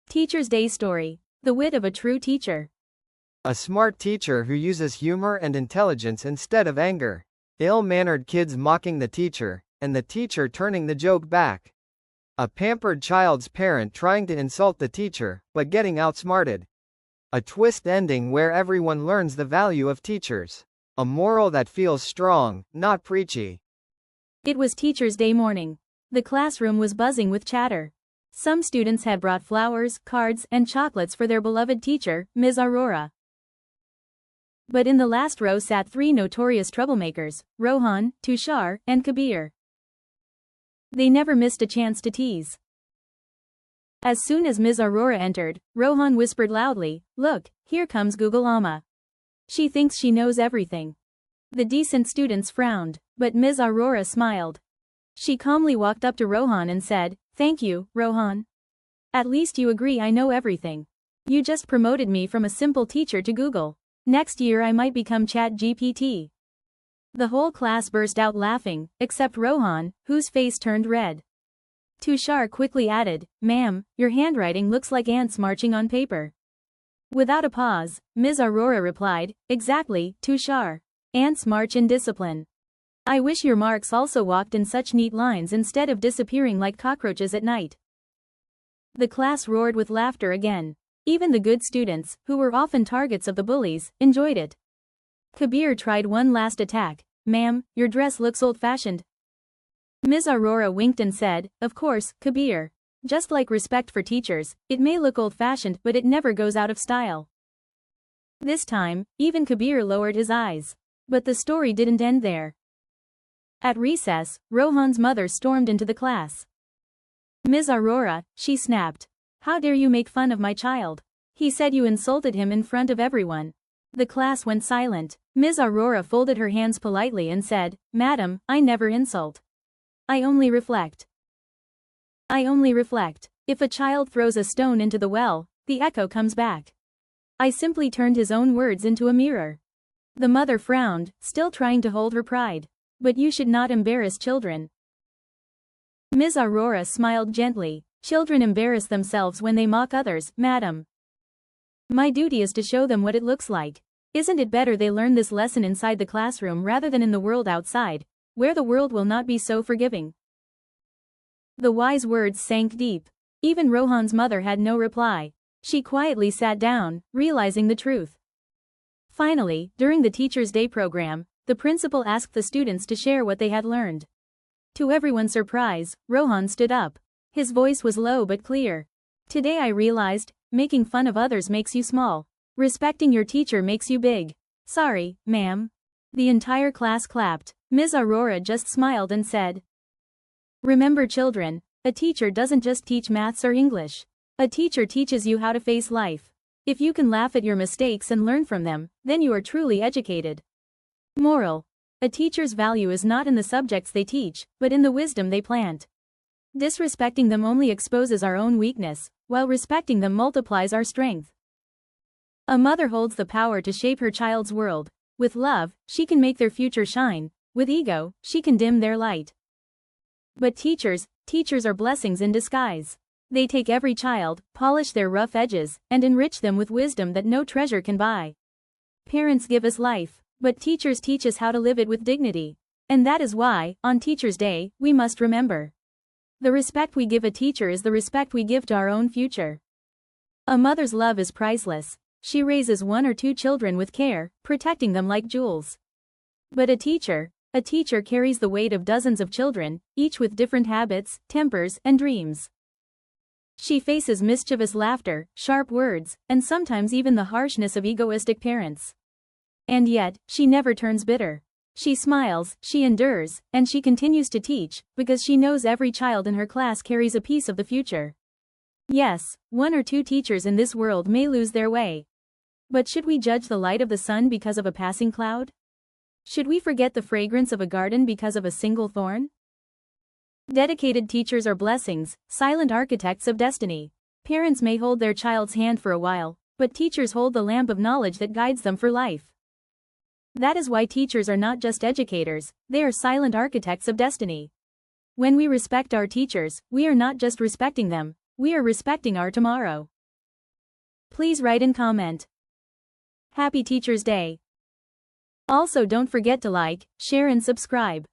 Teacher's Day Story. The Wit of a True Teacher. A smart teacher who uses humor and intelligence instead of anger. Ill-mannered kids mocking the teacher, and the teacher turning the joke back. A pampered child's parent trying to insult the teacher, but getting outsmarted. A twist ending where everyone learns the value of teachers. A moral that feels strong, not preachy. It was Teacher's Day morning. The classroom was buzzing with chatter. Some students had brought flowers, cards, and chocolates for their beloved teacher, Ms. Aurora. But in the last row sat three notorious troublemakers, Rohan, Tushar, and Kabir. They never missed a chance to tease. As soon as Ms. Aurora entered, Rohan whispered loudly, "Look, here comes Google Amma. She thinks she knows everything." The decent students frowned, but Ms. Aurora smiled. She calmly walked up to Rohan and said, "Thank you, Rohan. At least you agree I know everything. You just promoted me from a simple teacher to Google. Next year I might become ChatGPT." The whole class burst out laughing, except Rohan, whose face turned red. Tushar quickly added, "Ma'am, your handwriting looks like ants marching on paper." Without a pause, Ms. Aurora replied, "Exactly, Tushar. Ants march in discipline. I wish your marks also walked in such neat lines instead of disappearing like cockroaches at night." The class roared with laughter again. Even the good students, who were often targets of the bullies, enjoyed it. Kabir tried one last attack. "Ma'am, your dress looks old-fashioned." Ms. Aurora winked and said, "Of course, Kabir. Just like respect for teachers, it may look old-fashioned but it never goes out of style." This time, even Kabir lowered his eyes. But the story didn't end there. At recess, Rohan's mother stormed into the class. "Ms. Aurora," she snapped. "How dare you make fun of my child? He said you insulted him in front of everyone." The class went silent. Ms. Aurora folded her hands politely and said, "Madam, I never insult. I only reflect. I only reflect. If a child throws a stone into the well, the echo comes back. I simply turned his own words into a mirror." The mother frowned, still trying to hold her pride. "But you should not embarrass children." Ms. Aurora smiled gently. "Children embarrass themselves when they mock others, madam. My duty is to show them what it looks like. Isn't it better they learn this lesson inside the classroom rather than in the world outside, where the world will not be so forgiving?" The wise words sank deep. Even Rohan's mother had no reply. She quietly sat down, realizing the truth. Finally, during the Teacher's Day program, the principal asked the students to share what they had learned. To everyone's surprise, Rohan stood up. His voice was low but clear. "Today I realized, making fun of others makes you small. Respecting your teacher makes you big. Sorry, ma'am." The entire class clapped. Ms. Aurora just smiled and said, "Remember children, a teacher doesn't just teach maths or English. A teacher teaches you how to face life. If you can laugh at your mistakes and learn from them, then you are truly educated." Moral: a teacher's value is not in the subjects they teach, but in the wisdom they plant. Disrespecting them only exposes our own weakness, while respecting them multiplies our strength. A mother holds the power to shape her child's world. With love, she can make their future shine. With ego, she can dim their light. But teachers are blessings in disguise. They take every child, polish their rough edges, and enrich them with wisdom that no treasure can buy. Parents give us life, but teachers teach us how to live it with dignity. And that is why, on Teacher's Day, we must remember: the respect we give a teacher is the respect we give to our own future. A mother's love is priceless. She raises one or two children with care, protecting them like jewels. But a teacher carries the weight of dozens of children, each with different habits, tempers, and dreams. She faces mischievous laughter, sharp words, and sometimes even the harshness of egoistic parents. And yet, she never turns bitter. She smiles, she endures, and she continues to teach, because she knows every child in her class carries a piece of the future. Yes, one or two teachers in this world may lose their way. But should we judge the light of the sun because of a passing cloud? Should we forget the fragrance of a garden because of a single thorn? Dedicated teachers are blessings, silent architects of destiny. Parents may hold their child's hand for a while, but teachers hold the lamp of knowledge that guides them for life. That is why teachers are not just educators, they are silent architects of destiny. When we respect our teachers, we are not just respecting them, we are respecting our tomorrow. Please write and comment. Happy Teacher's Day! Also don't forget to like, share and subscribe.